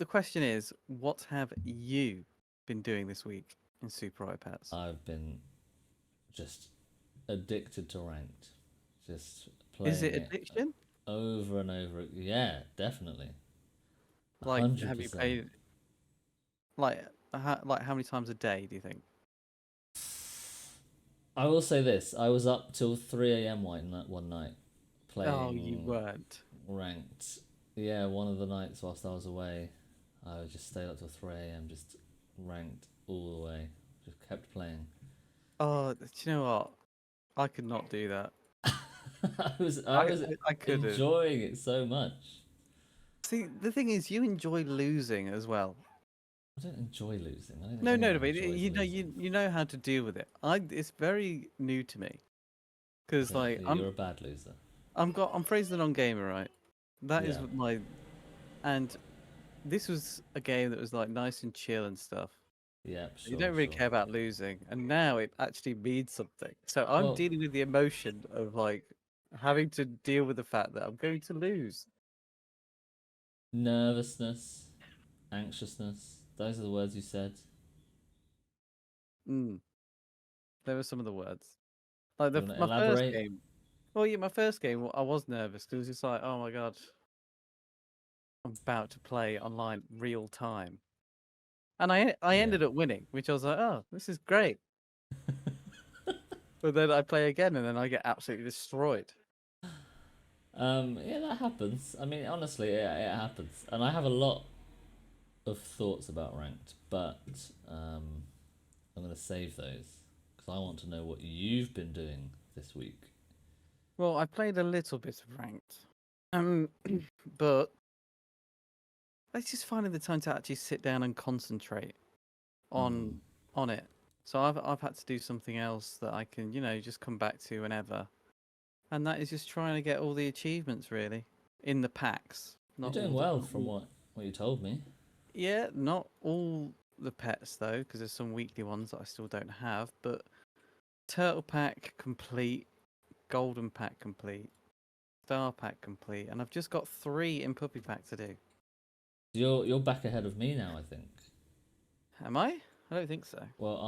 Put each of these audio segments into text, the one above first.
the question is, what have you been doing this week in Super iPads? I've been just addicted to ranked, just Is it playing it addiction? over and over. Yeah, definitely, Like, hundred have you percent. played like how many times a day do you think? I will say this: I was up till 3 a.m. one night Oh, you playing weren't. ranked. Yeah, one of the nights whilst I was away, I just stayed up till 3 a.m. just ranked all the way. Just kept playing. Oh, do you know what? I could not do that. I was I couldn't. enjoying it so much. See, the thing is, you enjoy losing as well. I don't enjoy losing. I don't think No, no, no, anyone but enjoys losing. you know how to deal with it. It's very new to me because like You're a bad loser. I'm Fraser the non-gamer, right? That is Yeah. my and this was a game that was like nice and chill and stuff. Yeah, You sure, don't really sure. care about losing, and now it actually means something. So I'm Well, dealing with the emotion of like having to deal with the fact that I'm going to lose. nervousness, anxiousness, those are the words you said. Mm, there were some of the words. Like Do you want to my first elaborate? game. Well, yeah, my first game, I was nervous because it was just like, oh my god, I'm about to play online real time, and I Yeah. ended up winning, which I was like, oh, this is great. But then I play again, and then I get absolutely destroyed. Yeah, that happens. I mean, honestly, it happens. And I have a lot of thoughts about ranked, but um, I'm going to save those because I want to know what you've been doing this week. Well, I played a little bit of ranked, um, but it's just finding the time to actually sit down and concentrate Mm. on on it. So I've had to do something else that I can, just come back to whenever. And that is just trying to get all the achievements really in the packs. You're Not doing all the well not from all, what you told me. yeah, not all the pets though, because there's some weekly ones that I still don't have, but turtle pack complete, golden pack complete, star pack complete, and I've just got 3 in puppy pack to do. You're back ahead of me now, I think. Am I? I don't think so. Well,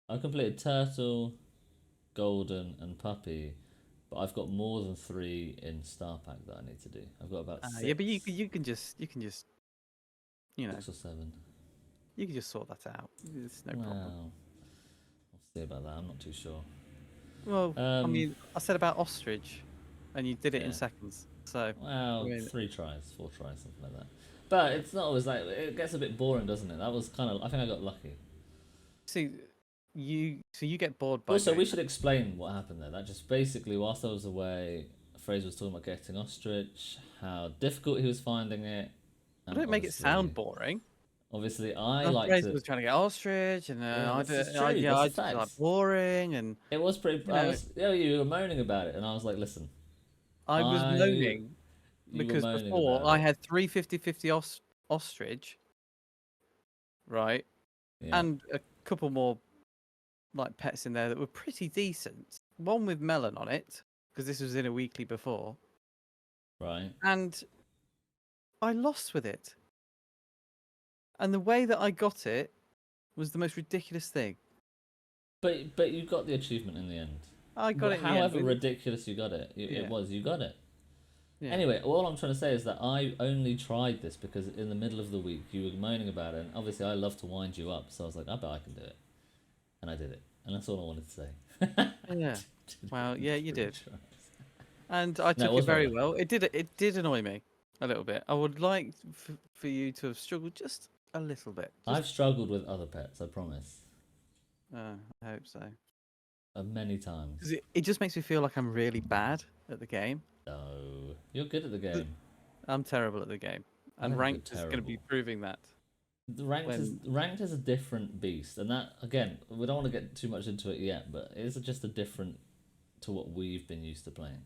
I completed turtle, golden, and puppy, but I've got more than three in star pack that I need to do. I've got about Yeah, but six, you can just you know 6 or 7. you can just sort that out. It's no problem. Well, we'll see about that. I'm not too sure. Well, I Um, mean, I said about ostrich, and you did it in yeah. seconds. So, I Well, mean, 3 tries, 4 tries, something like that. But yeah. it's not always like it gets a bit boring, doesn't it? That was kind of. I think I got lucky. See, you get bored by Also, we doing should explain what happened there. That just basically, whilst I was away, Fraser was talking about getting ostrich, how difficult he was finding it, that. and Don't make it sound boring. obviously, I The like Fraser to. was trying to get ostrich, and Yeah, I this do, is true. yeah, That's I a just like fact. boring, and It was pretty. you I know, was. Yeah, you were moaning about it, and I was like, listen, I was I. moaning You were because moaning before about I it. had 350/50 ostrich, right, Yeah. and a couple more like pets in there that were pretty decent. One with melon on it because this was in a weekly before, Right. and I lost with it. And the way that I got it was the most ridiculous thing. But you got the achievement in the end. I got it in the end. However ridiculous you got it, it Yeah, was. You got it. yeah. Anyway, all I'm trying to say is that I only tried this because in the middle of the week you were moaning about it, and obviously I love to wind you up, so I was like, I bet I can do it, and I did it, and that's all I wanted to say. Yeah. Did it Well, in yeah, you three did. tries. And I No, it took it was very very lucky. well. It did annoy me a little bit. I would like for you to have struggled just a little bit. Just I've struggled with other pets, I promise, I hope so. many times. Because it just makes me feel like I'm really bad at the game. No, you're good at the Th- game. I'm terrible at the game. I And don't think you're ranked is going to be terrible. proving that The when ranked is a different beast, and that again, we don't want to get too much into it yet, but it is just a different to what we've been used to playing.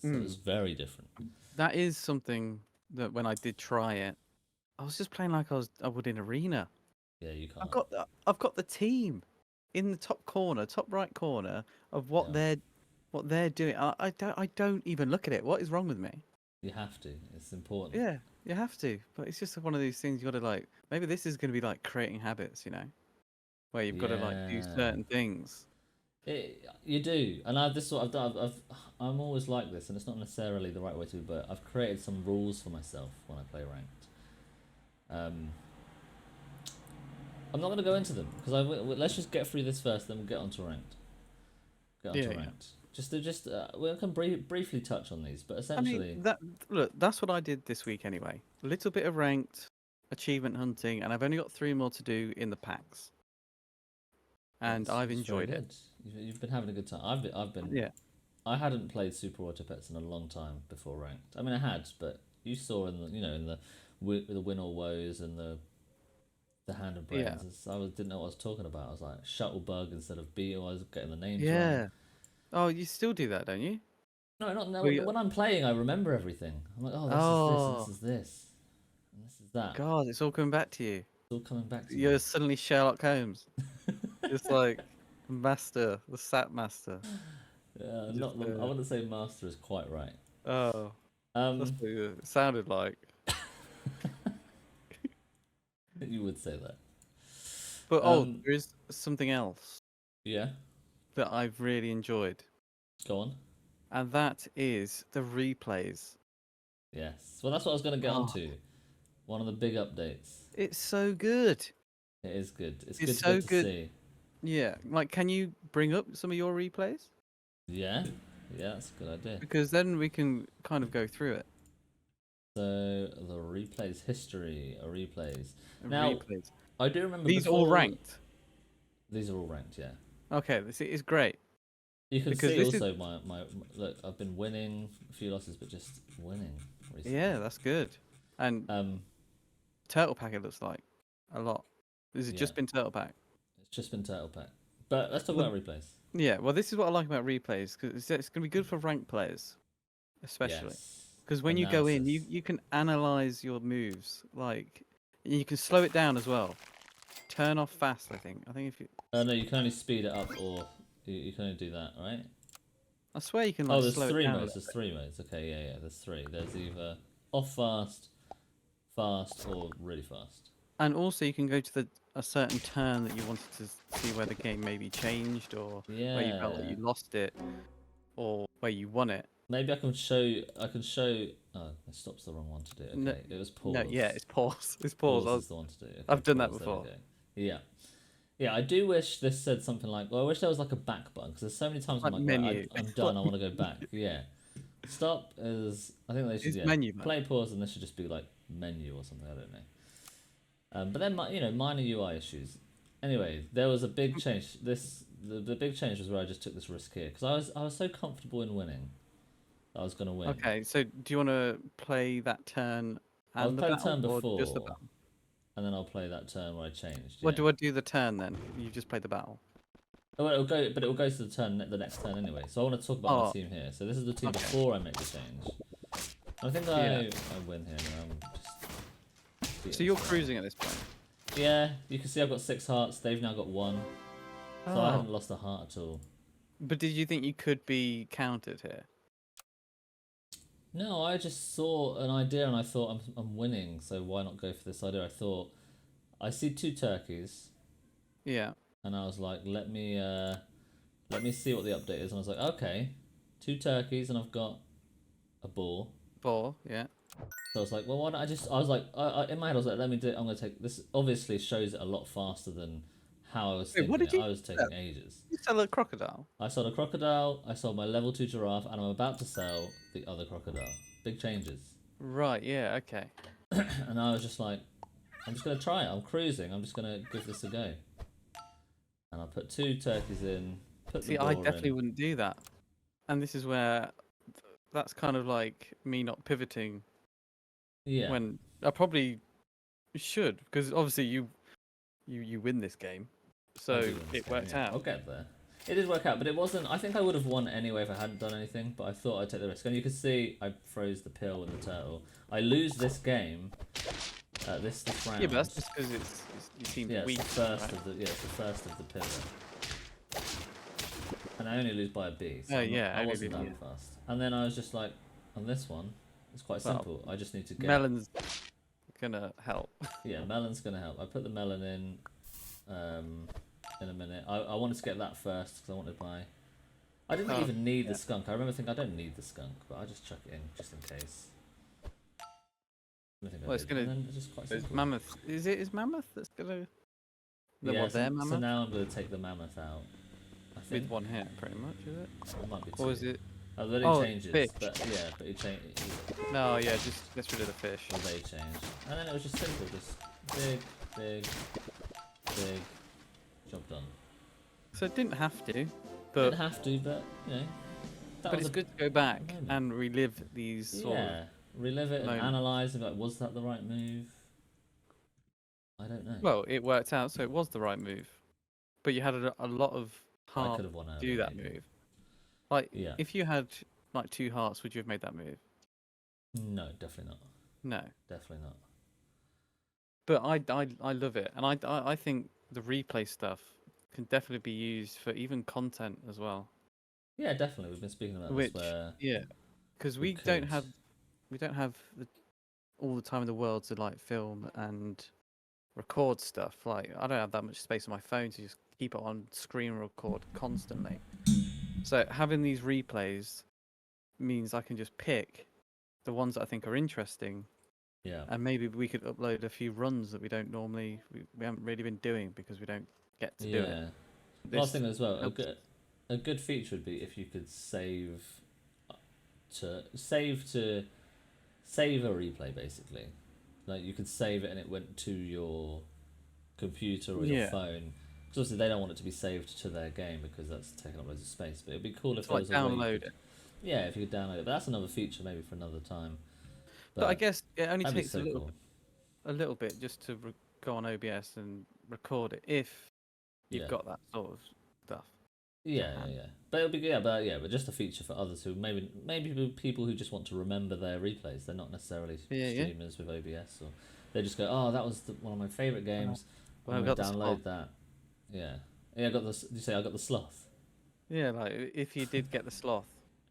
So Mm. it's very different. That is something that when I did try it, I was just playing like I would in arena. Yeah, you I've can't. got I've got the team in the top corner, top right corner of Yeah. what they're doing. I don't even look at it. What is wrong with me? You have to. It's important. Yeah, you have to. But it's just one of these things you got to like. Maybe this is going to be like creating habits, where you've got to like do Yeah. certain things. You do, and this is what I've done. I'm always like this, and it's not necessarily the right way to be, but I've created some rules for myself when I play ranked. I'm not going to go into them because let's just get through this first, then we'll get onto ranked. Yeah, yeah. Ranked. Just we can briefly touch on these, but I essentially, mean, that's what I did this week anyway. A little bit of ranked achievement hunting, and I've only got 3 more to do in the packs. And I've it's very enjoyed it. good. You've been having a good time. I've been. Yeah. I hadn't played Super Auto Pets in a long time before ranked. I mean, I had, but you saw in the the Win or Woes and the Hand of Brains. Yeah. Didn't know what I was talking about. I was like Shuttlebug instead of Beetle. I was getting the names Yeah. wrong. Oh, you still do that, don't you? No, not no. Well, you- When I'm playing, I remember everything. I'm like, oh, this is this, and this is that. God, it's all coming back to you. It's all coming back to You're me. suddenly Sherlock Holmes. It's like master, the sat master. Yeah, Just, I wouldn't say master is quite right. Oh, that's what it sounded like. You would say that. But there is something else Yeah, that I've really enjoyed, go on. and that is the replays. Yes. Well, that's what I was going to get Oh. onto. One of the big updates. It's so good. It is good. It's It's good, so to good. see. Yeah, like, can you bring up some of your replays? Yeah, that's a good idea. Because then we can kind of go through it. So the replays history, replays. Now, Replays. I do remember These all before- ranked. These are all ranked, yeah. Okay, this is great. You can Because see this also my look. I've been winning a few losses, but just winning recently. Yeah, that's good. And Turtle Pack, it looks like a lot. This has just Yeah. been Turtle Pack. It's just been Turtle Pack. But let's talk Well, about replays. Yeah, well, this is what I like about replays because it's going to be good for ranked players, especially. Yes. Because when you go in, Analysis. you can analyze your moves, like you can slow it down as well. Turn off fast, I think. I think if you, No, you can only speed it up, or you can only do that, right? I swear you can Oh, like there's slow 3 it down. modes. There's 3 modes. Okay, yeah, there's 3. There's either off fast, fast, or really fast. And also you can go to a certain turn that you wanted to see where the game maybe changed or where you felt that you lost it or where you won it. Maybe I can show you. Oh, it stops the wrong one to do. Okay, No, it was pause. No, yeah, it's pause. It's pause. Pause is the one to do. Okay, I've done that pause, there we before. go. Yeah. Yeah, I do wish this said something like, well, I wish there was like a back button, because there's so many times I'm Like like, right, menu. I'm done, I want to go back. Yeah. Stop is, I think they should, It's menu, man. play pause, and this should just be like menu or something, I don't know. But then, minor UI issues. Anyway, there was a big change. The big change was where I just took this risk here, because I was so comfortable in winning. I was going to win. Okay, so do you want to play that turn I'll and the play the battle, turn or just the before. battle? And then I'll play that turn where I changed. What yeah. do I do the turn then? You just play the battle. Oh, well, it will go to the next turn anyway. So I want to talk about my Oh. team here. So this is the team Okay. before I make the change. I think I win here. Now. I'm just So you're cruising at this point. Yeah, you can see I've got 6 hearts. They've now got 1. So I Oh. haven't lost a heart at all. But did you think you could be countered here? No, I just saw an idea and I thought I'm winning. So why not go for this idea? I thought I see 2 turkeys. Yeah. And I was like, let me see what the update is. And I was like, okay, 2 turkeys, and I've got a boar. Boar, yeah. So I was like, well, why don't I was like, in my head, I was like, let me do it. I'm going to take this. Obviously, shows it a lot faster than how I was Wait, thinking. what did you I was do taking ages. You sell a crocodile. I sold a crocodile. I sold my level 2 giraffe, and I'm about to sell the other crocodile. Big changes. Right, yeah, okay. And I was just like, I'm just going to try it. I'm cruising. I'm just going to give this a go. And I put 2 turkeys in. Put See, the boar I definitely in. wouldn't do that. And this is where that's kind of like me not pivoting Yeah. when I probably should, because obviously you win this game, I so do win this it game, worked yeah. out. I'll get there. It did work out, but it wasn't. I think I would have won anyway if I hadn't done anything. But I thought I'd take the risk. And you can see I froze the pill with the turtle. I lose this game. This round. Yeah, but that's just because you seem Yeah, weak. it's the first right? of the it's the first of the pillar. And I only lose by a B. So Oh, I'm not- yeah, I only wasn't B, that yeah. fast. And then I was just like, on this one, It's quite Well, simple. I just need to get. Melon's gonna help. Yeah, melon's gonna help. I put the melon in a minute. I wanted to get that first because I wanted my. I didn't Oh, even need yeah. the skunk. I remember thinking I don't need the skunk, but I just chuck it in just in case. I think I Well, it's did. gonna. And then it's just quite It's simple. mammoth. Is mammoth that's gonna? The Yeah, what? Their so mammoth now I'm gonna take the mammoth out. I think with one hit, pretty much, is it? it might be two. Or is it? Oh, then Oh, it changes. fish. But yeah, but it changes. No, yeah, just get rid of the fish. Or they change. And then it was just simple, just big, big, big. Job done. So it didn't have to, but Didn't have to, but you know. That but was it's a good to go back moment. and relive these sort of. Yeah, relive it and moments. analyze and be like, was that the right move? I don't know. Well, it worked out, so it was the right move. But you had a lot of I heart could have won to early. do that maybe. move. Like, Yeah. if you had like 2 hearts, would you have made that move? No, definitely not. No. Definitely not. But I love it, and I think the replay stuff can definitely be used for even content as well. Yeah, definitely. We've been speaking about Which this where yeah, because we we don't could- have all the time in the world to like film and record stuff. Like I don't have that much space on my phone to just keep it on screen record constantly. So having these replays means I can just pick the ones that I think are interesting, yeah. and maybe we could upload a few runs that we don't normally we haven't really been doing because we don't get to do it. Yeah. This Last thing as well, helps. a good feature would be if you could save a replay basically. Like you could save it and it went to your computer or your Yeah. phone. Because obviously they don't want it to be saved to their game because that's taking up loads of space. But it'd be cool if To there like was a way you download could- it. Yeah, if you could download it. But that's another feature maybe for another time. But I guess it only that'd be takes so cool. a little bit just to go on OBS and record it if you've Yeah. got that sort of stuff. Yeah. But it'll be but just a feature for others who maybe people who just want to remember their replays. They're not necessarily Yeah. streamers with OBS, or they just go, oh, that was one of my favorite games. Well, I'm I've gonna got the download sloth. that. Yeah. I got the. You say I got the sloth. Yeah, like if you did get the sloth,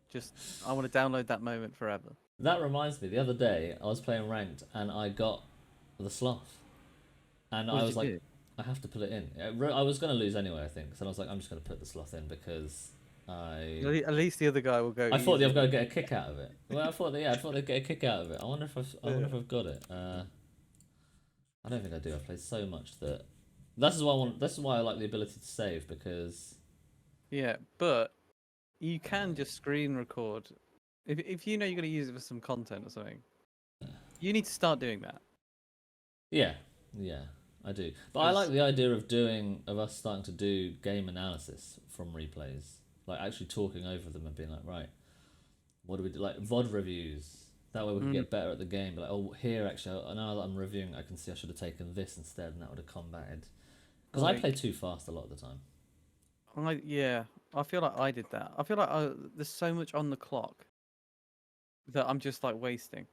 just I want to download that moment forever. That reminds me. The other day I was playing ranked and I got the sloth, and What I did was you like, do? I have to put it in. I was gonna lose anyway, I think. So I was like, I'm just gonna put the sloth in because At least the other guy will go. I thought the other easy. guy would get a kick out of it. Well, I thought they'd get a kick out of it. I wonder if I've got it. I don't think I do. I've played so much that this is why I like the ability to save because Yeah, but you can just screen record if you know you're going to use it for some content or something. You need to start doing that. yeah, I do. But I like the idea of us starting to do game analysis from replays, like actually talking over them and being like, right, what do we do? Like VOD reviews. That way we can get better at the game. But like, oh, here actually, now that I'm reviewing, I can see I should have taken this instead, and that would have combated. Because I Like- play too fast a lot of the time. I feel like I did that. I feel like there's so much on the clock that I'm just like wasting.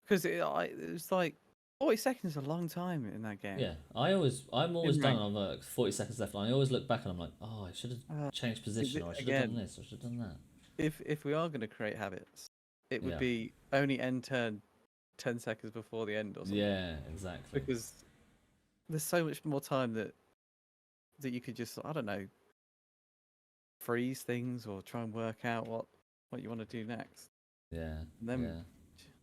Because it's like 40 seconds is a long time in that game. Yeah, I'm always In done rank. on like 40 seconds left, and I always look back and I'm like, oh, I should have changed position, or I should have done again, this, or I should have done that. If we are going to create habits, it would Yeah. be only end turn 10 seconds before the end or something. Yeah, exactly. Because there's so much more time that you could just, I don't know, freeze things or try and work out what you want to do next. Yeah, And then yeah.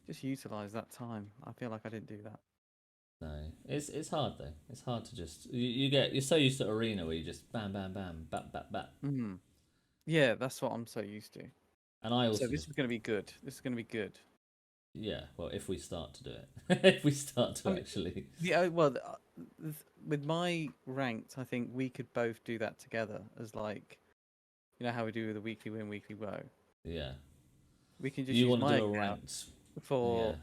just utilize that time. I feel like I didn't do that. No, it's hard though. It's hard to just you're so used to arena where you just bam, bam, bam, bat, bat, bat. Mm. Yeah, that's what I'm so used to. And I also So this is going to be good. This is going to be good. yeah. Well, if we start to do it, if we start to I mean, actually. Yeah, with my ranked, I think we could both do that together as like, you know how we do with the weekly win, weekly woe. Yeah. We can just You use want my to do a account ranked? for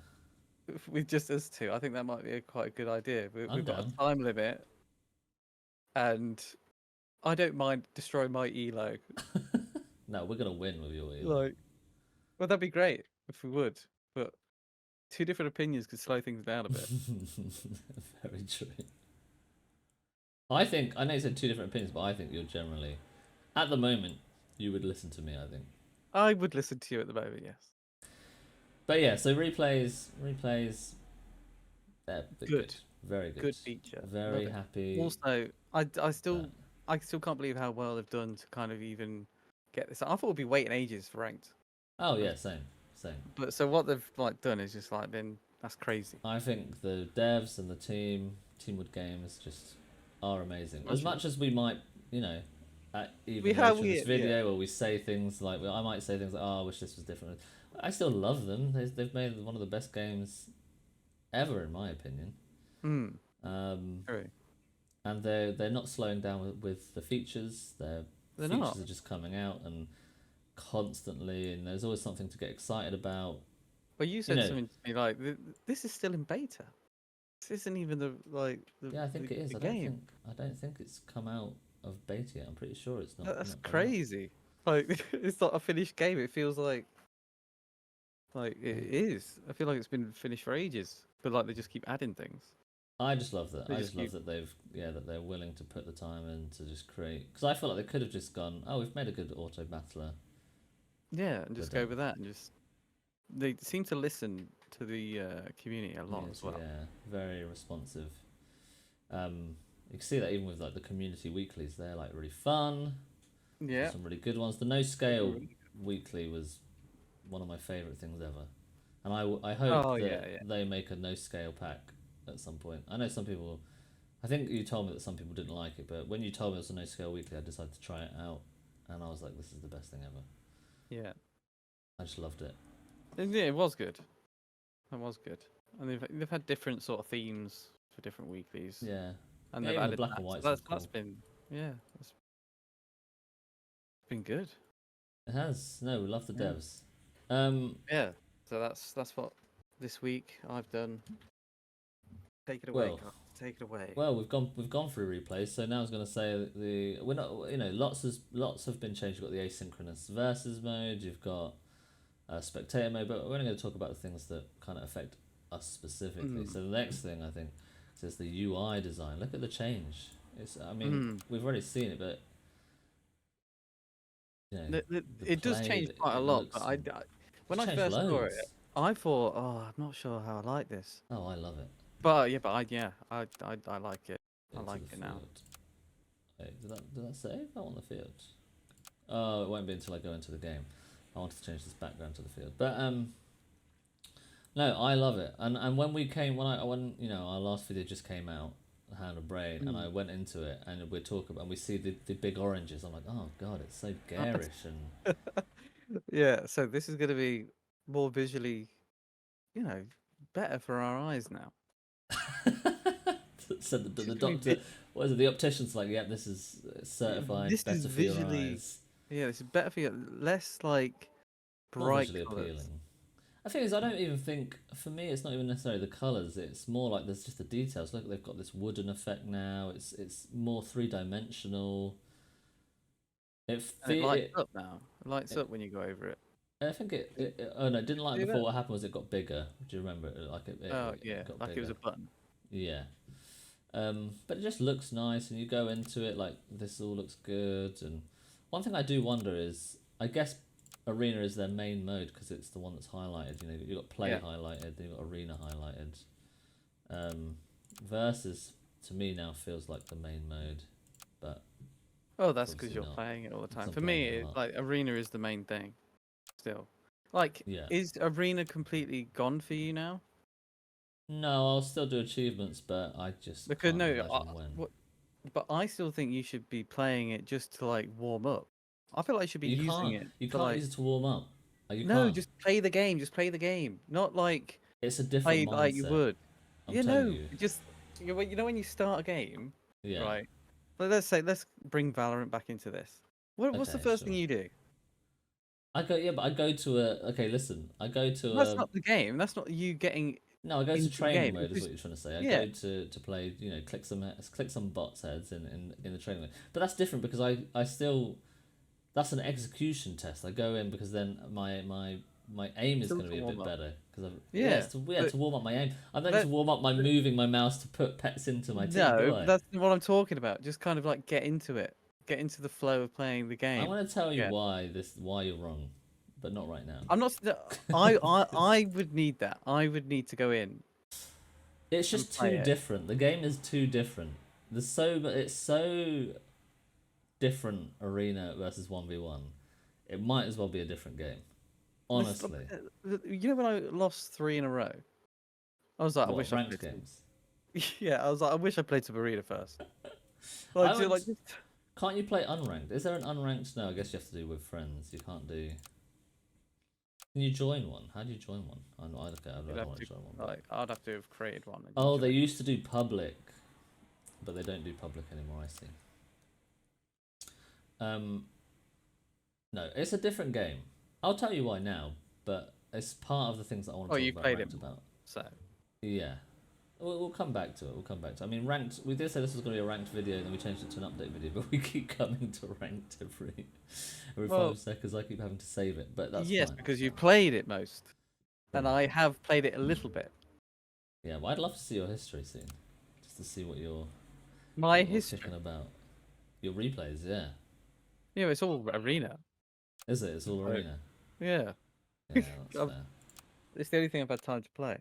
with just us two. I think that might be quite a good idea. I'm We've got down. a time limit, and I don't mind destroying my elo. No, we're gonna win with your elo. Like, well, that'd be great if we would, but two different opinions could slow things down a bit. Very true. I know you said two different opinions, but I think you're generally, at the moment, you would listen to me. I think. I would listen to you at the moment, yes. But yeah, so replays, they're good, Good. very good, Good feature. Love very it. happy. Also, That. I still can't believe how well they've done to kind of even get this. I thought we'd be waiting ages for ranked, Oh yeah, same. but so what they've like done is just like been that's crazy. I think the devs and the Teamwood Games, just are amazing. As much as we might, you know, even later in this video, or we say things like, well, I might say things like, "Oh, I wish this was different." I still love them. They've made one of the best games ever, in my opinion. Um, True. and they're not slowing down with the features. Their They're features not. are just coming out and constantly, and there's always something to get excited about. Well, you You said know, something to me like, "This is still in beta. This isn't even the like yeah, I think it is. the game." I don't think it's come out of beta yet. I'm pretty sure it's That's not come out. crazy. Like it's not a finished game. It feels like it is. I feel like it's been finished for ages, but like they just keep adding things. I just love that. They I just just love keep that they're willing to put the time in to just create. Because I feel like they could have just gone, oh, we've made a good auto battler. yeah, and just But go with that and just they seem to listen to the community a lot as well. Yeah, very responsive. You can see that even with like the community weeklies, they're like really fun. Yeah. Some really good ones. The No Scale weekly was one of my favorite things ever, and I hope Oh that yeah. they make a No Scale pack at some point. I know some people. I think you told me that some people didn't like it, but when you told me it was a No Scale weekly, I decided to try it out, and I was like, this is the best thing ever. Yeah. I just loved it. Yeah, it was good. It was good. And they've had different sort of themes for different weeklies. Yeah. And Yeah, they've even the added black that. and So white that's cool. been that's been good. It has. No, we love the Yeah. devs. Yeah. So that's what this week I've done. Take it away, Well, Carl. Take it away. well, we've gone through replays, so now I was going to say we're not, you know, lots have been changed. You've got the asynchronous versus mode, you've got spectator mode, but we're only going to talk about the things that kind of affect us specifically. So the next thing I think is the UI design. Look at the change. I mean, we've already seen it, but you know, It does change quite a lot. But when I first saw it, I thought, oh, I'm not sure how I like this. Oh, I love it. But yeah, I like it. I Into like the it now. field. Wait, did that save? I want the field. Oh, it won't be until I go into the game. I want to change this background to the field, but no, I love it. And when you know, our last video just came out, Hand of Brain, and I went into it, and we're talking about, and we see the big oranges. I'm like, oh god, it's so garish and Yeah, so this is going to be more visually, you know, better for our eyes now. so the doctor, what is it? The optician's like, yeah, this is certified This better is for your visually, eyes. yeah, this is better for you. Less like More bright visually colours. appealing. The thing is, I don't even think, for me, it's not even necessarily the colours. It's more like there's just the details. Look, they've got this wooden effect now. It's more three-dimensional. And it lights up now. It lights up when you go over it. I think oh no, it didn't light Do before. that? What happened was it got bigger. Do you remember? Oh It yeah, got like bigger. it was a button. Yeah. But it just looks nice, and you go into it like this all looks good. And one thing I do wonder is, I guess Arena is their main mode because it's the one that's highlighted. You know, you've got play highlighted, then you've got Arena highlighted. Versus to me now feels like the main mode, but Oh, that's because obviously you're not. playing it all the time. I'm For playing me, it a lot. like Arena is the main thing. Still, like, Yeah. is Arena completely gone for you now? No, I'll still do achievements, but I just Because can't no, imagine when. but I still think you should be playing it just to like warm up. I feel like you should be using it. You to, can't like, use it to warm up. You no, can't. just play the game. Just play the game. Not like It's a different play mindset. like you would. I'm You telling know, you. just you know when you start a game, Yeah. right? But let's bring Valorant back into this. What's the Okay, first thing sure. you do? But I go to a. Okay, listen. I go to That's a. not the game. That's not you getting No, I go to into the training game. mode. Is It's what you're trying to say. I yeah. go to play. You know, click some bots heads in the training mode. But that's different because I still. That's an execution test. I go in because then my aim is Still going to to be a warm bit up. better because Yeah, to warm up my aim. I don't need Let- to warm up by moving my mouse to put pets into my team, do no, I? that's what I'm talking about. Just kind of get into it, get into the flow of playing the I'm game. going to tell you Yeah. why you're wrong. but not right now. I'm not. I would need that. I would need to go in. It's and just play too it. different. The game is too different. It's so different arena versus 1v1. It might as well be a different game. Honestly. You know when I lost 3 in a row, I was like, I What, wish I ranked played. games? Yeah, I was like, I wish I played some arena first. I Like, would- like, Can't you play unranked? Is there an unranked? No, I guess you have to do with friends. You can't do. Can you join one? How do you join one? I don't want to join one. like, I'd have to have created one. and Oh, they joined. used to do public, but they don't do public anymore. I see. No, it's a different game. I'll tell you why now, but it's part of the things that I want to Oh, talk you about played ranked it, about. so Yeah. We'll come back to it. We'll come back to it. I mean, ranked. We did say this was going to be a ranked video, and then we changed it to an update video. But we keep coming to ranked every Well, 5 seconds. I keep having to save it, but that's yes, fine. because that's you fine. played it most, and Yeah. I have played it a little bit. Yeah, well, I'd love to see your history soon, just to see what you're My what you're history. kicking about. Your replays, yeah. Yeah, it's all arena. Is it? It's all Right. arena. Yeah, Yeah, that's I've- fair. it's the only thing I've had time to play.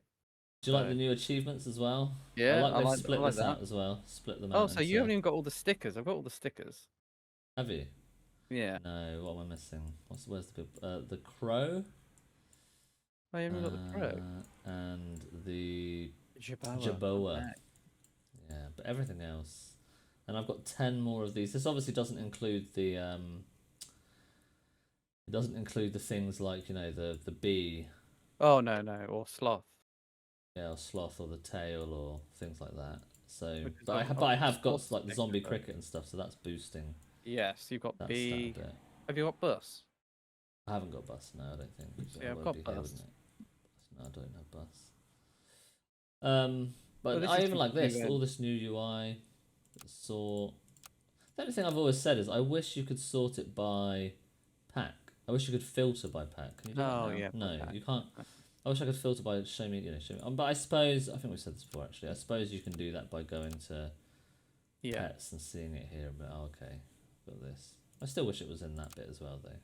Do you like So- the new achievements as well? Yeah, I like they've I split like this out that. as well. Split them out. Oh, so you into- haven't even got all the stickers. I've got all the stickers. Have you? Yeah, No. What am I missing? Where's the crow? I haven't got the pro. And the Jaboa. Jaboa. Yeah, but everything else. And I've got 10 more of these. This obviously doesn't include the it doesn't include the things like, you know, the bee, Oh no, or sloth. yeah, or sloth or the tail or things like that. So Which is but not- I have got sloth's like the extra zombie though. cricket and stuff, so that's boosting Yes, you've got that B. stat a bit. Have you got bus? I haven't got bus, no, I don't think. So Yeah, it I've won't got be here, bus. wouldn't it? No, I don't have bus. But Well, this I is even like the this, new, all this new UI, sort. The only thing I've always said is I wish you could sort it by pack. I wish you could filter by pack. Can you do that Oh, now? yeah, by No, pack. you can't. I wish I could filter by show me, show me. But I suppose I think we said this before actually. I suppose you can do that by going to Yeah. pets and seeing it here. But okay, got this. I still wish it was in that bit as well though.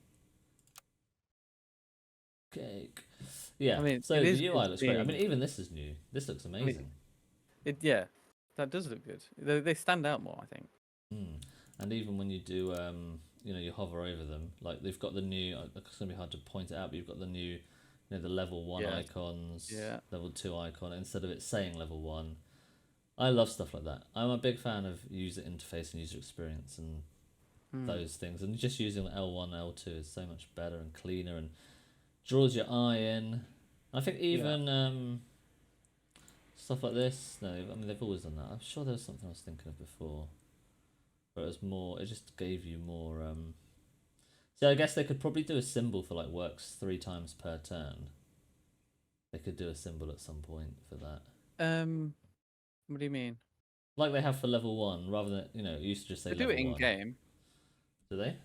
Cake. Yeah. I mean, so it the is UI good looks great. I seeing- mean, even this is new. This looks amazing. Yeah, that does look good. They stand out more, I think. And even when you do, you hover over them, like they've got the new. It's gonna be hard to point it out, but you've got the new, the level 1 Yeah. icons, Yeah. level 2 icon. Instead of it saying level 1, I love stuff like that. I'm a big fan of user interface and user experience and those things. And just using L1, L2 is so much better and cleaner and draws your eye in. And I think even stuff like this. No, I mean they've always done that. I'm sure there was something I was thinking of before. But it was more. It just gave you more. So I guess they could probably do a symbol for like works 3 times per turn. They could do a symbol at some point for that. What do you mean? Like they have for level 1, rather than it used to just say They do level it in 1. game. Do they?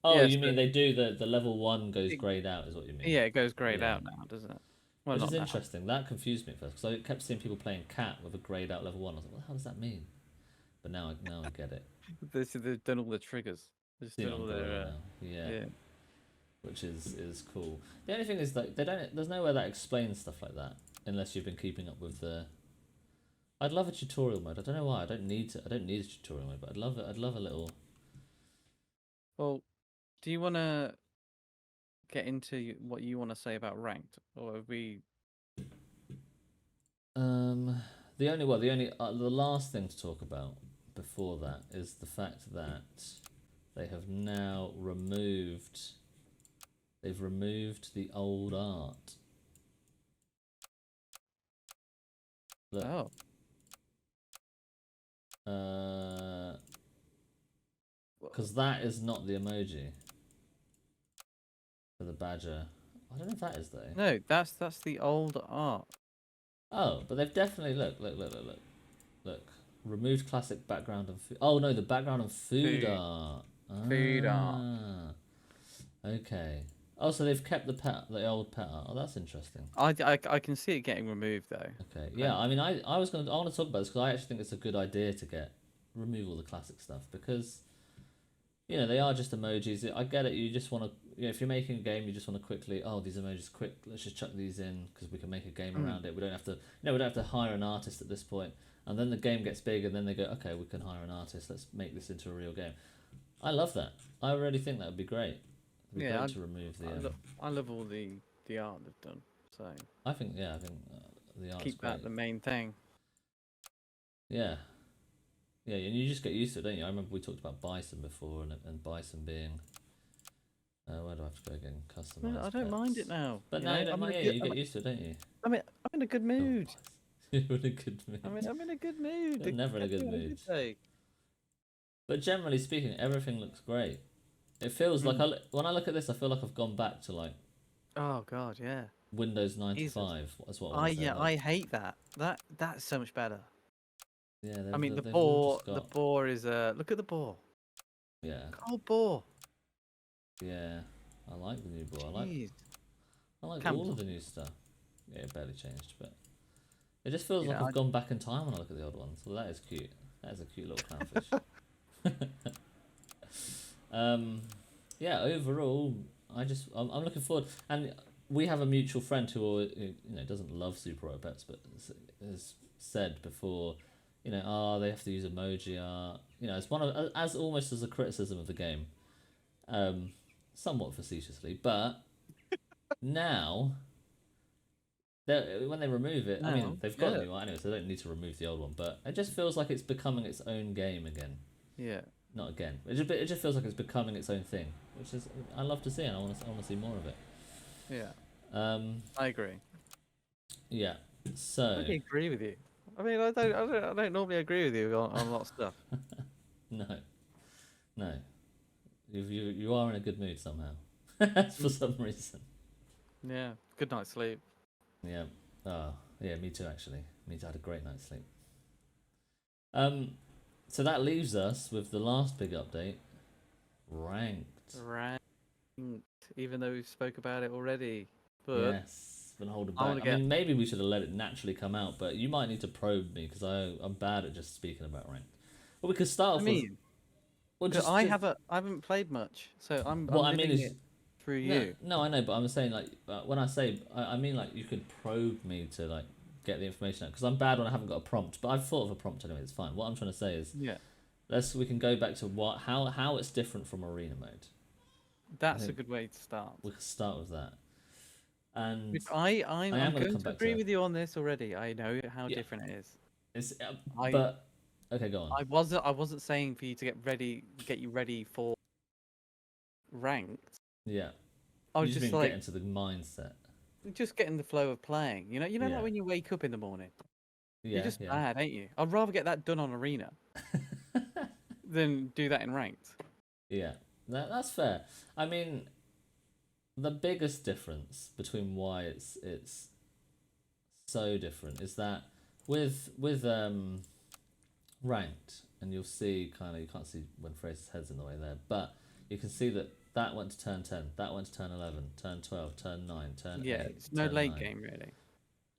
Oh, Yeah, you so- mean they do the level 1 goes It- grayed out, is what you mean? Yeah, it goes grayed Yeah. out now, doesn't it? Well, Which not is now. interesting. That confused me at first because I kept seeing people playing cat with a grayed out level 1. I was like, what the hell does that mean? But now I get it. They've done all the triggers. They've just Seen done on all Gorilla their. now. Yeah. Yeah. Which is cool. The only thing is that they don't. There's nowhere that explains stuff like that unless you've been keeping up with the. I'd love a tutorial mode. I don't know why. I don't need a tutorial mode, but I'd love it. I'd love a little. Well, do you want to get into what you want to say about ranked, or have we? The last thing to talk about before that is the fact that they have now removed. They've removed the old art. Look, Oh, because that is not the emoji for the badger. I don't know if that is though. no, that's the old art. Oh, but they've definitely look. Removed classic background and food. Oh no, the background and food Food. art. Food art. Ah, okay. Oh, so they've kept the old pet art. Oh, that's interesting. I can see it getting removed though. Okay, yeah. I mean, I want to talk about this because I actually think it's a good idea to remove all the classic stuff because, you know, they are just emojis. I get it. You just want to, you know, if you're making a game, you just want to quickly, oh, these emojis, quick, let's just chuck these in because we can make a game Mm. around it. We don't have to, we don't have to hire an artist at this point. And then the game gets big, and then they go, okay, we can hire an artist. Let's make this into a real game. I love that. I really think that would be great. It'd be Yeah, great I- to remove the. I love all the art they've done. So I think the art's keep great. that the main thing. Yeah. Yeah, and you just get used to it, don't you? I remember we talked about Bison before, and Bison being. Where do I have to go again? Customized. I don't mind it pets. now. But you no, know? you don't I'm in mind. a Yeah, good- you get used to it, don't you? I'm in a good mood. You're in a good mood. I'm in a good mood. You're never in a good Everyone mood. should say. But generally speaking, everything looks great. It feels like when I look at this, I feel like I've gone back to like Oh God, yeah. Windows 95. That's what I I want to say. yeah, I Like, hate that. That's so much better. yeah, I mean, the they've all boar, just the got- boar is look at the boar. Yeah, Old boar. yeah. I like the new board. I Jeez. like Camel. all of the new stuff. Yeah, it barely changed, but it just feels Yeah, like I've gone back in time when I look at the old ones. Well, that is cute. That is a cute little clownfish. Yeah. Overall, I'm looking forward, and we have a mutual friend who doesn't love Super Robo Pets, but has said before, they have to use emoji art. It's one of as almost as a criticism of the game, somewhat facetiously, but now. When they remove it, I mean, Now, they've got yeah. a new one anyway, so they don't need to remove the old one. But it just feels like it's becoming its own game again. Yeah. Not again. It just feels like it's becoming its own thing, which is I love to see, and I want to see more of it. Yeah. I agree. Yeah. I So don't agree with you. I mean, I don't normally agree with you on a lot of stuff. no, you are in a good mood somehow, for some reason. Yeah. Good night's sleep. Yeah. Oh, yeah. Me too. Actually, me too. I had a great night's sleep. So that leaves us with the last big update, ranked. Ranked. Even though we spoke about it already, but Yes, been holding I back. wanna I mean, maybe we should have let it naturally come out, but you might need to probe me because I'm bad at just speaking about ranked. Well, we could start I off mean, with. because I haven't played much, so I'm What I mean living is, it through no, you. no, I know, but I'm saying like when I say I mean like you could probe me to like get the information out because I'm bad when I haven't got a prompt, but I've thought of a prompt anyway. It's fine. What I'm trying to say is Yeah. we can go back to how it's different from arena mode. That's a think good way to start. We can start with that. And Which am I'm gonna going come to back agree to- with you on this already. I know how Yeah. different it is. it's I- but okay, go on. I wasn't saying for you to get you ready for ranked. Yeah, I you was just just mean like get into the mindset. just getting the flow of playing. You know, Yeah. like when you wake up in the morning. Yeah, You're just yeah. bad, ain't you? I'd rather get that done on arena than do that in ranked. Yeah, that's fair. I mean, the biggest difference between why it's so different is that with ranked, and you'll see you can't see when Fraser's head's in the way there, but you can see that went to turn 10, that went to turn 11, turn 12, turn 9, turn Yeah, 8. it's no turn late 9. game really.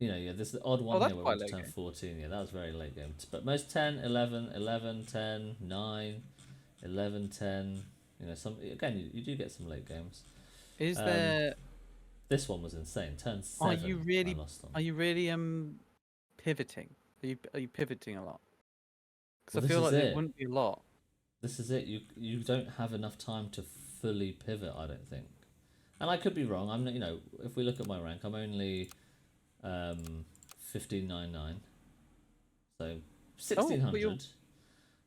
There's the odd one that's here where quite it went to late turn game. 14. Yeah, that was very late game. But most 10, 11, 11, 10, 9, 11, 10. Some again, you do get some late games. Is Um, there? This one was insane. Turn 7. Are you really? I lost on. Are you really pivoting? Are you pivoting a lot? Because Well, I feel this like is there it. wouldn't be a lot. This is it. You don't have enough time to fully pivot. I don't think, and I could be wrong. I'm not. If we look at my rank, I'm only 1599. So 1600.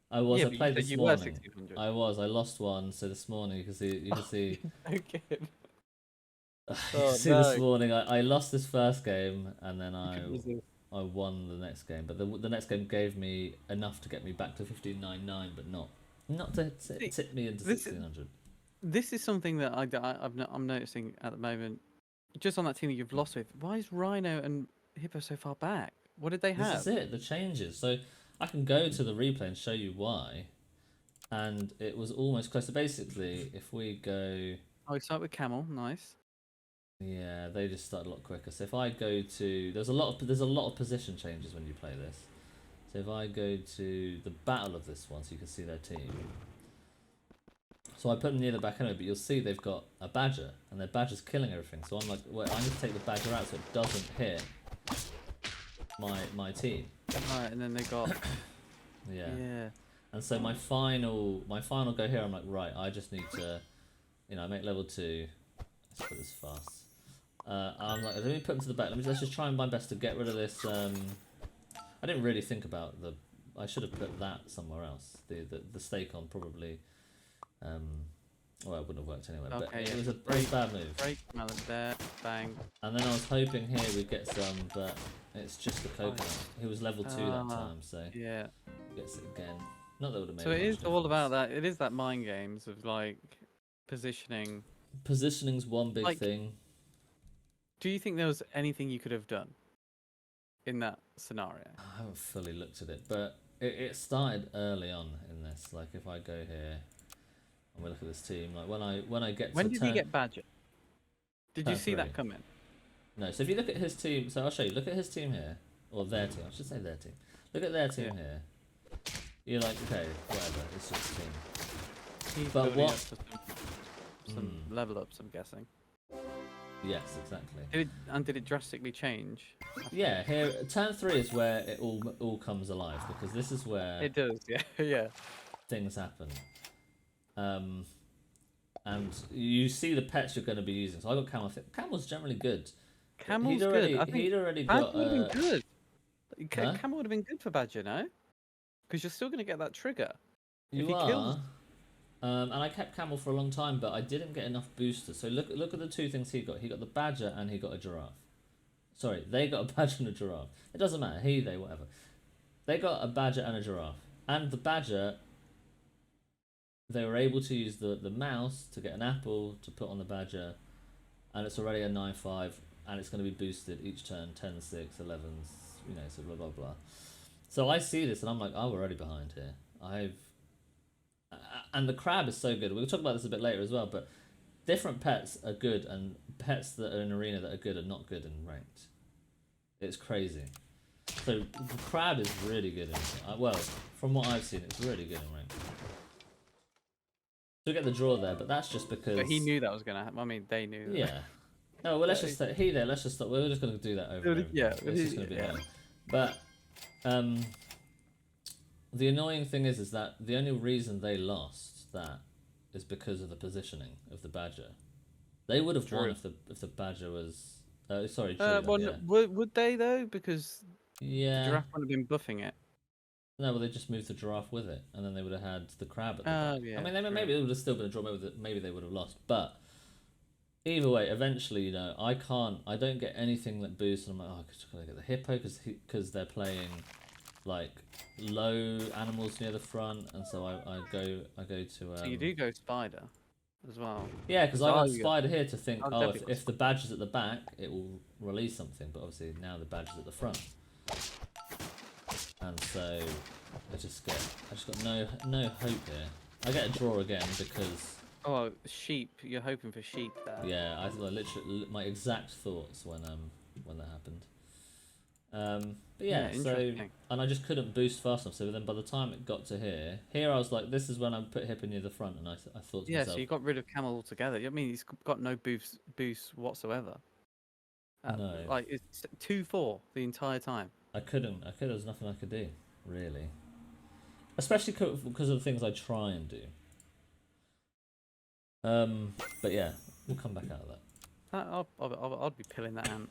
I was. Yeah, I but you played said this you were morning. 1600. I was. I lost one. So this morning you can see. You can see. Okay. you Oh, see no. this morning. I lost this first game and then I Couldn't resist. won the next game. But the next game gave me enough to get me back to 1599, but not to tip me into this is- 1600. This is something that I'm noticing at the moment. Just on that team that you've lost with, why is Rhino and Hippo so far back? What did they have? This is it. The changes. So I can go to the replay and show you why. And it was almost close. So basically, if we go, Oh, we start with Camel. Nice. yeah, they just started a lot quicker. So if I go to, there's a lot of position changes when you play this. So if I go to the battle of this one, so you can see their team. So I put them near the back anyway, but you'll see they've got a badger, and their badger's killing everything. So I'm like, well, I need to take the badger out so it doesn't hit my team. Right, and then they got Yeah. yeah. And so my final go here, I'm like, right, I just need to, I make level 2. Let's put this fast. I'm like, let me put them to the back. Let's just try my best to get rid of this. I didn't really think about I should have put that somewhere else. The stake on probably. Well, it wouldn't have worked anyway. Okay, but yeah, it was a bad move. Break mallet there, bang. And then I was hoping here we'd get some, but it's just the coconut. He was level 2 that time, so Yeah. gets it again. Not that it would have made. So it much is all about difference. that. It is that mind games of like positioning. Positioning's one big Like- thing. Do you think there was anything you could have done in that scenario? I haven't fully looked at it, but it started early on in this. Like if I go here and we look at this team, like when I get When to did turn, he get Badger? Did you Turn see that 3. coming? No, so if you look at his team, so I'll show you. Look at his team here, or their team. I should say their team. Look at their team Yeah. here. You're like, okay, whatever. It's just a team. He's But building what- up for some level ups, I'm guessing. Yes, exactly. Did it drastically change? Yeah, here turn 3 is where it all comes alive, because this is where It does, yeah, yeah. things happen. And you see the pets you're going to be using. So I got camel. Camel's generally good. Camel's already, good. I think he'd already Badger got. would have been good. Huh? Camel would have been good for Badger, no? Because you're still going to get that trigger. if You he are. kills- And I kept camel for a long time, but I didn't get enough boosters. So look at the 2 things he got. He got the badger and he got a giraffe. Sorry, they got a badger and a giraffe. It doesn't matter. He, they, whatever. They got a badger and a giraffe. And the badger, they were able to use the mouse to get an apple to put on the badger. And it's already a 9-5. And it's going to be boosted each turn. 10-6, 11s, so blah, blah, blah. So I see this and I'm like, oh, we're already behind here. And the crab is so good. We'll talk about this a bit later as well, but different pets are good, and pets that are in arena that are good are not good in ranked. It's crazy. So the crab is really good in well, from what I've seen, it's really good in ranked. So we get the draw there, but that's just because. But he knew that was going to happen. I mean, they knew. That. Yeah. Oh well, let's just say he there. Let's just stop. We're just going to do that over. And over. Yeah, It's just going to be yeah. annoying. But the annoying thing is that the only reason they lost that is because of the positioning of the badger. They would have won True. if the badger was. Sorry. Well, yeah. would they though? Because the Yeah. giraffe would have been buffing it. No, well, they just moved the giraffe with it, and then they would have had the crab at the Oh, back. yeah, I mean, true. maybe it would have still been a draw. Maybe they would have lost. But either way, eventually, I don't get anything that boosts. And I'm like, oh, I gotta get the hippo because they're playing like low animals near the front, and so I go to. So you do go spider as well. Yeah, because I got Oh, yeah. spider here to think, I'll oh, definitely if the badger's at the back, it will release something. But obviously now the badger's at the front, and so I just got no hope here. I get a draw again because Oh, sheep. You're hoping for sheep there. yeah, I literally my exact thoughts when that happened. But yeah, so interesting. and I just couldn't boost fast enough. So then by the time it got to here I was like, this is when I put hippo near the front, and I thought to Yeah, myself, so you got rid of camel altogether. I mean, he's got no boost whatsoever. No. Like it's 2-4 the entire time. I couldn't. There was nothing I could do, really. Especially because of the things I try and do. But yeah, we'll come back out of that. I'd be pilling that ant.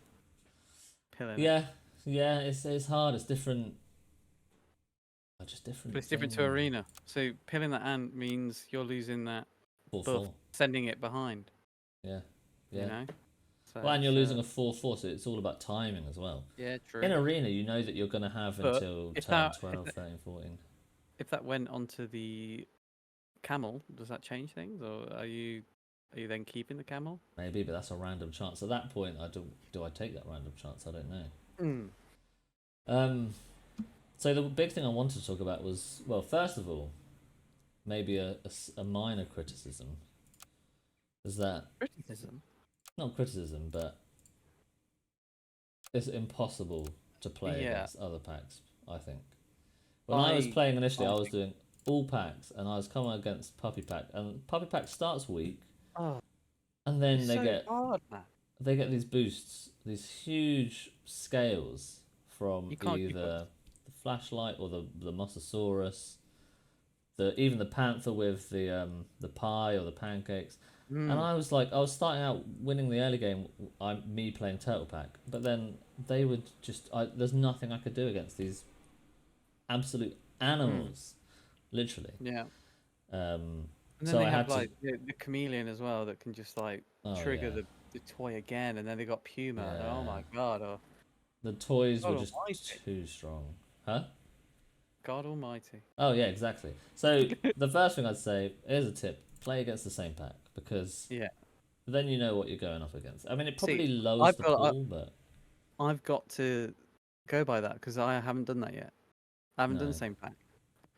Pilling. Yeah, it's hard. It's different. Just different. But it's different to thing. arena. So pilling that ant means you're losing that buff, 4-4. sending it behind. Yeah. You know. So Well, and you're it's, losing a 4-4, so it's all about timing as well. Yeah, true. In arena, you know that you're going to have But until if turn that- 12, 13, 14. If that went onto the camel, does that change things, or are you then keeping the camel? Maybe, but that's a random chance. At that point, do I take that random chance? I don't know. So the big thing I wanted to talk about was, well, first of all, maybe a minor criticism. Is that Criticism. not criticism, but it's impossible to play Yeah. against other packs, I think. When I was I- playing initially, I I was think- doing all packs, and I was coming against Puppy Pack, and Puppy Pack starts weak, Oh, and then it's they so get hard, man. these boosts, these huge scales from You can't keep up. either the flashlight or the Mosasaurus, even the panther with the pie or the pancakes. And Mm, I was like, I was starting out winning the early game. Me playing Turtle Pack, but then they would just. There's nothing I could do against these absolute mm, animals, literally. yeah. Um, And then so they I have had to. like the chameleon as well that can just like Oh trigger yeah, the toy again, and then they got Puma. And oh yeah. my god, oh The toys God were just Almighty, too strong, huh? God Almighty. Oh yeah, exactly. So the first thing I'd say, here's a tip: play against the same pack because Yeah. then you know what you're going up against. I mean, it See, probably lowers I've the got pool, but I've got to go by that because I haven't done that yet. I haven't done the no. same pack.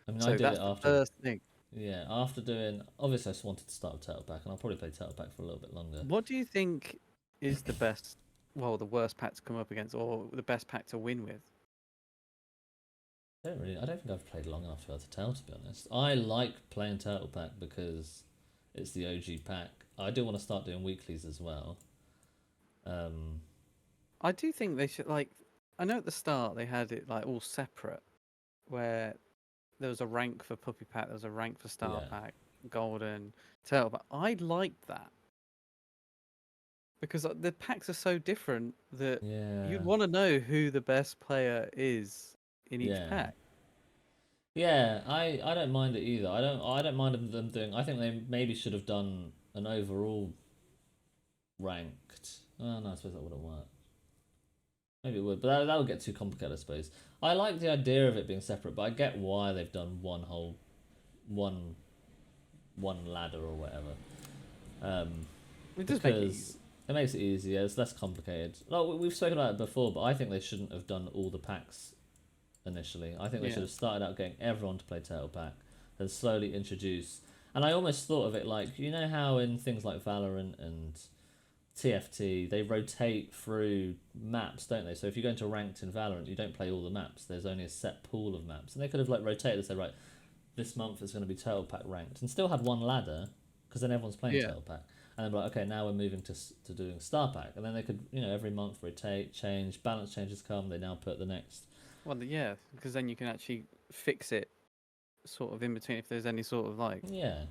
I mean, I So did it that's the after. first thing. Yeah, after doing. Obviously, I just wanted to start with Turtle Pack, and I'll probably play Turtle Pack for a little bit longer. What do you think is the best, well, the worst pack to come up against, or the best pack to win with? I don't think I've played long enough to be able to tell, to be honest. I like playing Turtle Pack because it's the OG pack. I do want to start doing weeklies as well. Um, I do think they should like. I know at the start they had it like all separate, where there was a rank for Puppy Pack, there was a rank for Star yeah, Pack, Golden, Turtle. But I liked that because the packs are so different that yeah, you'd want to know who the best player is in each yeah. pack. Yeah, I don't mind it either. I don't mind them doing. I think they maybe should have done an overall ranked. Oh no, I suppose that wouldn't work. Maybe it would, but that would get too complicated, I suppose. I like the idea of it being separate, but I get why they've done one one ladder or whatever. It does make it easy. Because it makes it easier. It's less complicated. Like we've spoken about it before, but I think they shouldn't have done all the packs initially. I think they should Yeah. have started out getting everyone to play Turtle Pack, and slowly introduce. And I almost thought of it like you know how in things like Valorant and TFT they rotate through maps, don't they? So if you go into ranked in Valorant, you don't play all the maps. There's only a set pool of maps, and they could have like rotated and said, right, this month is going to be Turtle Pack ranked, and still had one ladder because then everyone's playing Yeah. Turtle Pack. And then be like, okay, now we're moving to doing Star Pack, and then they could, every month rotate, change, balance changes come. They now put the next. Well, yeah, because then you can actually fix it sort of in between if there's any sort of like Yeah,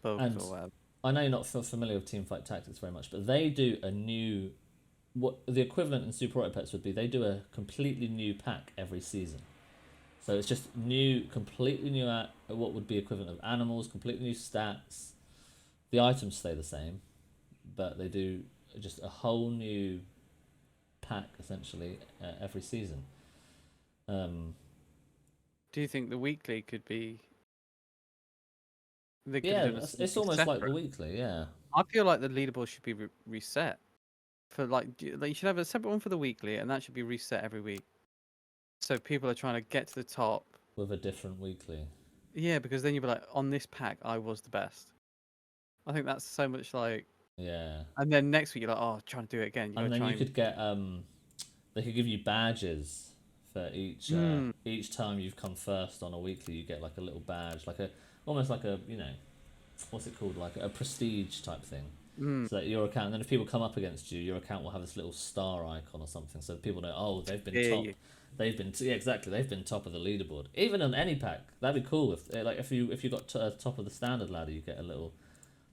bugs and or whatever. I know you're not familiar with Teamfight Tactics very much, but they do a new, what the equivalent in Super Auto Pets would be. They do a completely new pack every season, so it's just new, completely new at what would be equivalent of animals, completely new stats. The items stay the same, but they do just a whole new pack essentially every season. Um, Do you think the weekly could be? They could have yeah, done it's something almost like the separate. weekly. Yeah, I feel like the leaderboard should be reset for like you should have a separate one for the weekly, and that should be reset every week. So people are trying to get to the top. with a different weekly. Yeah, because then you'd be like, on this pack, I was the best. I think that's so much like, Yeah, and then next week you're like, oh, trying to do it again. You got and to then try you and. could get they could give you badges for Mm, each time you've come first on a weekly. You get like a little badge, like a almost like a what's it called, like a prestige type thing. mm, So that your account, and then if people come up against you, your account will have this little star icon or something, so people know, oh, they've been yeah, top. yeah. Yeah, exactly. They've been top of the leaderboard. Even on any pack, that'd be cool. If you got top of the standard ladder, you get a little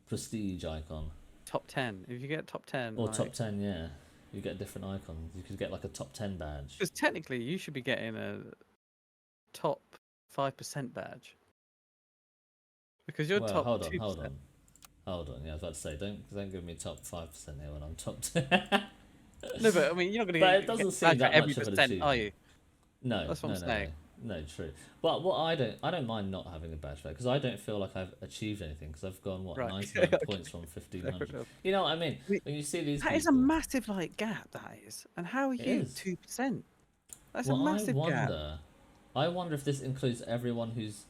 prestige icon. Top 10. If you get top 10, Or top like, 10, yeah. You get different icons. You could get like a top 10 badge. because technically you should be getting a top 5% badge because you're Well, top hold on, 2%. Yeah, I was about to say, don't give me top 5% here when I'm top 10. No, but I mean, you're not going But to it get doesn't a seem badge for that every much of an percent, are achievement. you? No, That's what no, I'm no, saying. no. No, true. But what I don't mind not having a badge for it because I don't feel like I've achieved anything because I've gone, what, Right. 99 Okay, points from fair 1500. enough. You know what I mean? I mean, When you see these that is a people, massive like gap. That is, and how are it you is. 2%? That's a Well, massive gap. I wonder if this includes everyone who's.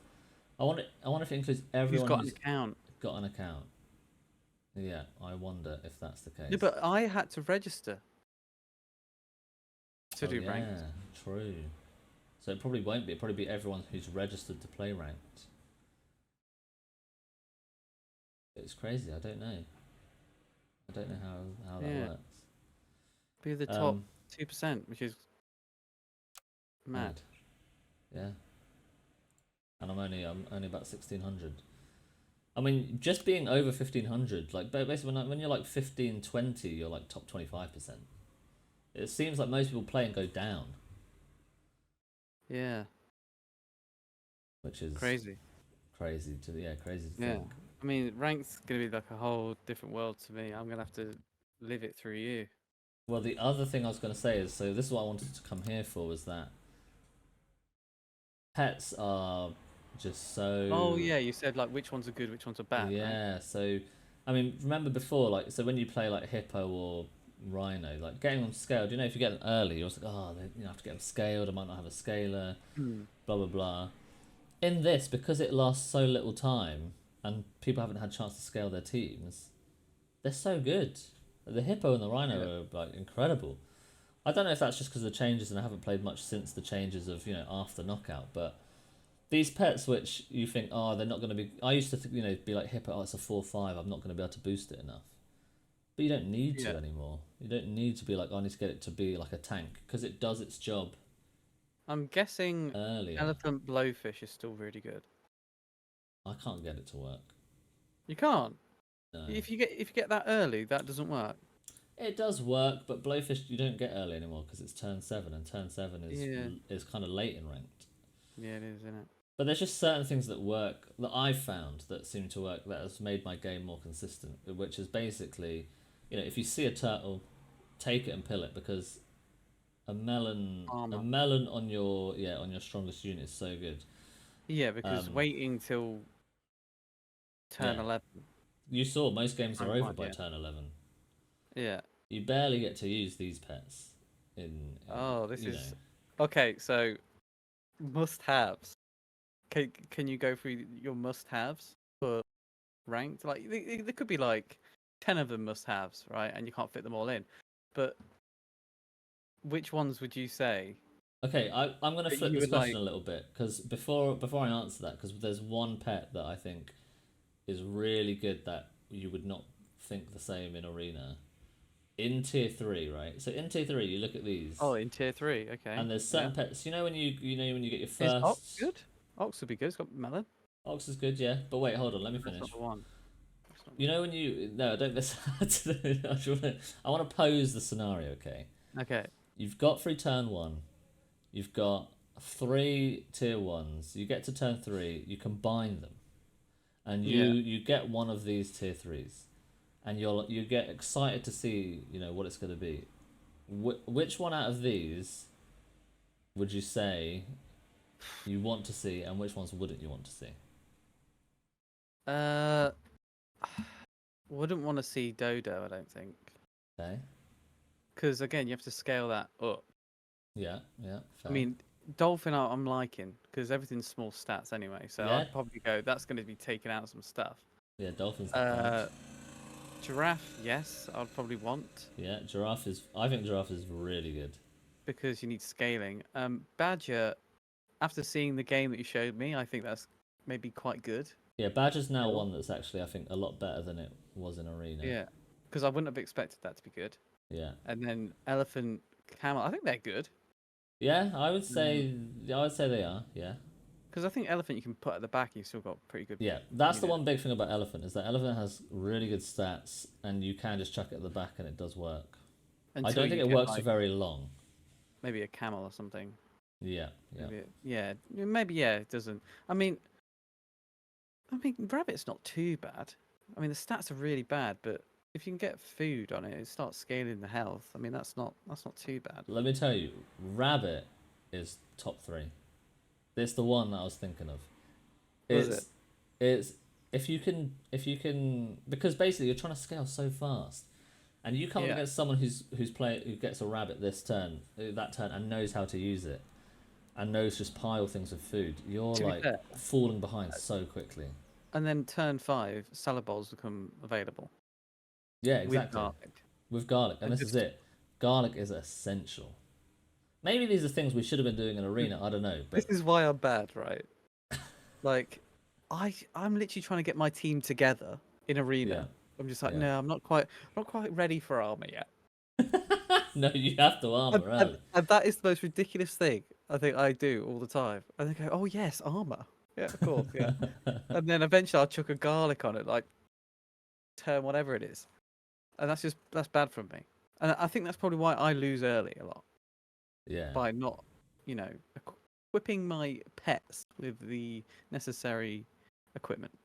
I wonder if it includes Who's everyone got an who's account? got an account. Yeah, I wonder if that's the No, case. but I had to register to Oh do yeah, ranked. true. So it probably won't be. It'll probably be everyone who's registered to play ranked. It's crazy. I don't know. I don't know how that Yeah. works. Be the top Um, 2%, which is mad. Yeah. And I'm only about 1600. I mean, just being over 1500, like basically when you're like 1520, you're like top 25%. It seems like most people play and go down, Yeah. which is Crazy. crazy to Yeah. think. I mean, rank's gonna be like a whole different world to me. I'm gonna have to live it through you. Well, the other thing I was going to say is, so this is what I wanted to come here for, was that pets are just Oh so, yeah, you said like which ones are good, which ones are bad, right? yeah. So, I mean, remember before, like, so when you play like hippo or rhino, like getting them scaled, if you get them early, you're just like, oh, I have to get them scaled. I might not have a scaler, Hmm. blah blah blah. In this, because it lasts so little time and people haven't had a chance to scale their teams, they're so good. The hippo and the Yeah. rhino are like incredible. I don't know if that's just because of the changes, and I haven't played much since the changes of after knockout. But these pets, which you think, oh, they're not going to be. I used to think, be like hippo. Oh, it's a 4/5. I'm not going to be able to boost it enough. But you don't need Yeah. to anymore. You don't need to be like, oh, I need to get it to be like a tank, because it does its job I'm guessing earlier. elephant blowfish is still really good. I can't get it to work. You can't. No. If you get that early, that doesn't work. It does work, but blowfish you don't get early anymore because it's turn 7, and turn 7 Yeah. is kind of late in ranked. Yeah, it is, isn't it? But there's just certain things that work that I've found that seem to work that has made my game more consistent, which is basically, if you see a turtle, take it and pill it, because a melon Armor. on your strongest unit is so good. Yeah, because Um, waiting till turn Yeah. 11. You saw most games are I'm over fine, by yeah. turn 11. Yeah. You barely get to use these pets Oh, this you is know. okay. So must-haves. Can you go through your must-haves for ranked? Like there could be like 10 of them must-haves, right? And you can't fit them all in. But which ones would you say Okay, I'm going to that flip you this would question like? a little bit, because before I answer that, because there's one pet that I think is really good that you would not think the same in arena. In tier 3, right? So in tier 3, you look at these, Oh, in tier 3. Okay. and there's Yeah. certain pets. When you get your Is Ox first good? Ox would be good. It's got melon. Ox is good, yeah. But wait, hold on, let me That's not finish. the one. That's not You know when you no, don't listen to the. I want to pose the scenario, okay? Okay. You've got through turn 1. You've got 3 tier 1s. You get to turn 3. You combine them, and you Yeah. you get one of these tier 3s, and you get excited to see what it's going to be. Which one out of these would you say you want to see, and which ones wouldn't you want to see? Uh, wouldn't want to see Dodo. I don't think. Okay. Because again, you have to scale that up. Yeah. Yeah. I Fair. mean, Dolphin I'm liking because everything's small stats anyway. So Yeah. I'd probably go. That's going to be taking out some stuff. Yeah. Dolphins. Not bad. Giraffe, yes, I'd probably want Yeah. Giraffe is. I think giraffe is really good. because you need scaling. Badger, after seeing the game that you showed me, I think that's maybe quite good. Yeah. Badger's now Still. one that's actually, I think, a lot better than it was in arena. Yeah, because I wouldn't have expected that to be good. Yeah. And then elephant, camel, I think they're good. Yeah. I would say. I would say they are. Yeah. Because I think elephant you can put at the back, and you've still got pretty good. Yeah, that's the unit. one big thing about elephant, is that elephant has really good stats, and you can just chuck it at the back and it does work. I Until don't think you it get, works for like, very long. maybe a camel or something. Yeah, yeah. Maybe it doesn't. I mean, rabbit's not too bad. I mean, the stats are really bad, but if you can get food on it, it starts scaling the health. I mean, that's not too bad. Let me tell you, rabbit is top 3. It's the one that I was thinking of. Was It's it's if you can, because basically you're trying to scale so fast, and you come up Yeah. against someone who gets a rabbit that turn, and knows how to use it, and knows just pile things with food. You're To be like fair, falling behind so quickly. and then turn 5, salad bowls become available Yeah, with exactly. garlic. With garlic, and And this is just it. Garlic is essential. Maybe these are things we should have been doing in arena. I don't know, this but is why I'm bad, right? Like, I'm literally trying to get my team together, in arena. Yeah. I'm just like, Yeah. no, I'm not quite ready for armor yet. No, you have to And, armor and, early. and that is the most ridiculous thing I think I do all the time. I think, oh yes, armor. Yeah, of course, yeah. And then eventually I'll chuck a garlic on it, like turn whatever it is, and that's bad for me. And I think that's probably why I lose early a lot Yeah. by not, equipping my pets with the necessary equipment.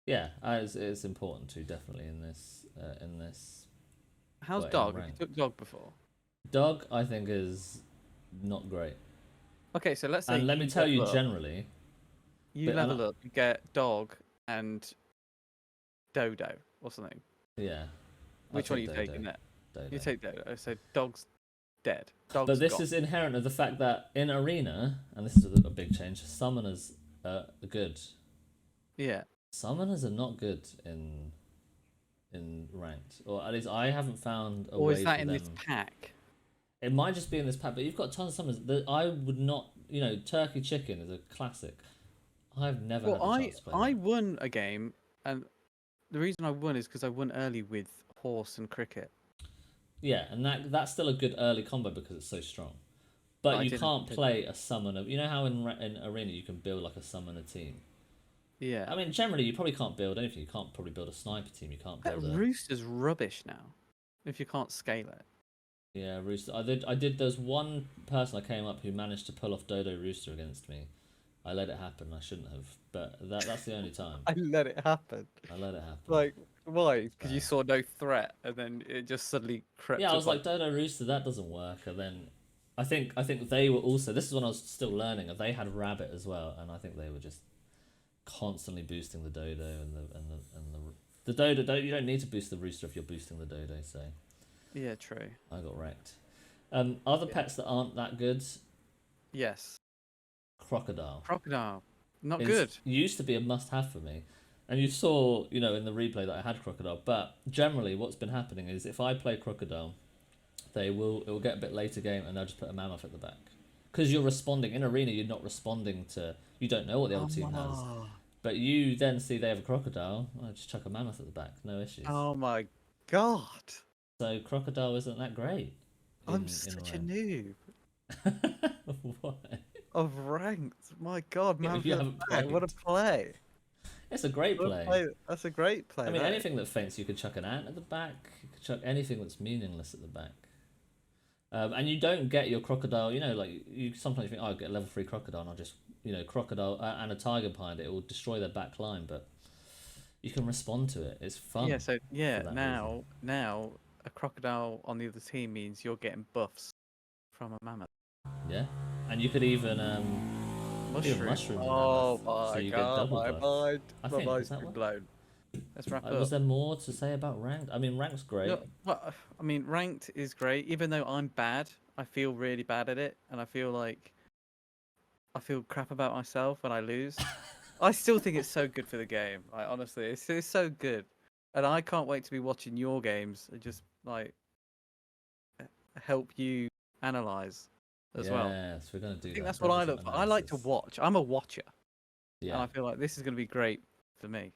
Yeah, it's important to definitely in this. How's In dog? Have you rank. took dog before? Dog, I think is not great. Okay, so let's say And let me you tell you level up. generally, You but and level up, you get dog and dodo or something. yeah, I'll Which one are take you Dodo. taking there? You Dodo. take dodo. So dog's dead. But Dog's this gone. is inherent of the fact that in arena, and this is a big change, summoners are good. Yeah. Summoners are not good in ranked, or at least I haven't found a Or is way that for in this them. pack? It might just be in this pack, but you've got tons of summoners that I would not. Turkey Chicken is a classic. I've never had Well, the chance to play I that. won a game, and the reason I won is because I won early with horse and cricket. Yeah, and that's still a good early combo because it's so strong. But But I you didn't. can't play a summoner. You know how in arena you can build like a summoner team. Yeah. I mean, generally you probably can't build anything. You can't probably build a sniper team. You can't That build a rooster's rubbish now. If you can't scale it. yeah rooster. I did. There's one person I came up who managed to pull off Dodo Rooster against me. I let it happen. I shouldn't have, but that's the only time I let it happen. I let it happen. Like, why? Because you So- saw no threat, and then it just suddenly crept Yeah, I up was like Dodo Rooster. That doesn't work. And then I think they were also. This is when I was still learning. They had Rabbit as well, and I think they were just constantly boosting the Dodo the Dodo. You don't need to boost the Rooster if you're boosting the Dodo. So Yeah, true. I got wrecked. Other Yeah. pets that aren't that good, Yes. Crocodile. Crocodile. Not Is- good. Used to be a must-have for me, and you saw, in the replay that I had Crocodile. But generally, what's been happening is if I play Crocodile, it will get a bit later game, and they'll just put a Mammoth at the back. Because you're responding in arena, you're not responding to. You don't know what the other team has, Oh, but you then see they have a Crocodile. Well, just chuck a Mammoth at the back, no issues. oh my god. So Crocodile isn't that great. I'm such a noob What? of ranked. My god, Yeah, man. you haven't What a played. play. It's a great What a play. play. That's a great play. I mean, that anything that faints, you could chuck an ant at the back. You could chuck anything that's meaningless at the back. And you don't get your crocodile. Like you sometimes think, oh, I'll get a level 3 crocodile, and I'll just, crocodile and a tiger behind it. It will destroy their back line, but you can respond to it. It's fun. Yeah, so yeah, that now a crocodile on the other team means you're getting buffs from a mammoth. Yeah, and you could even mushroom the Oh mammoth, so my you get god, double my buff. mind. I My think, mind's is that been one? blown. Let's wrap Was up. there more to say about ranked? I mean, ranked's great. No, well, I mean, ranked is great. Even though I'm bad, I feel really bad at it, and I feel crap about myself when I lose. I still think it's so good for the game. Like honestly, it's so good, and I can't wait to be watching your games and just like help you analyze as well. Yes, we're gonna do I think that. that's what I Proper look for. I like to analysis. watch. I'm a watcher, and Yeah. I feel like this is going to be great for me.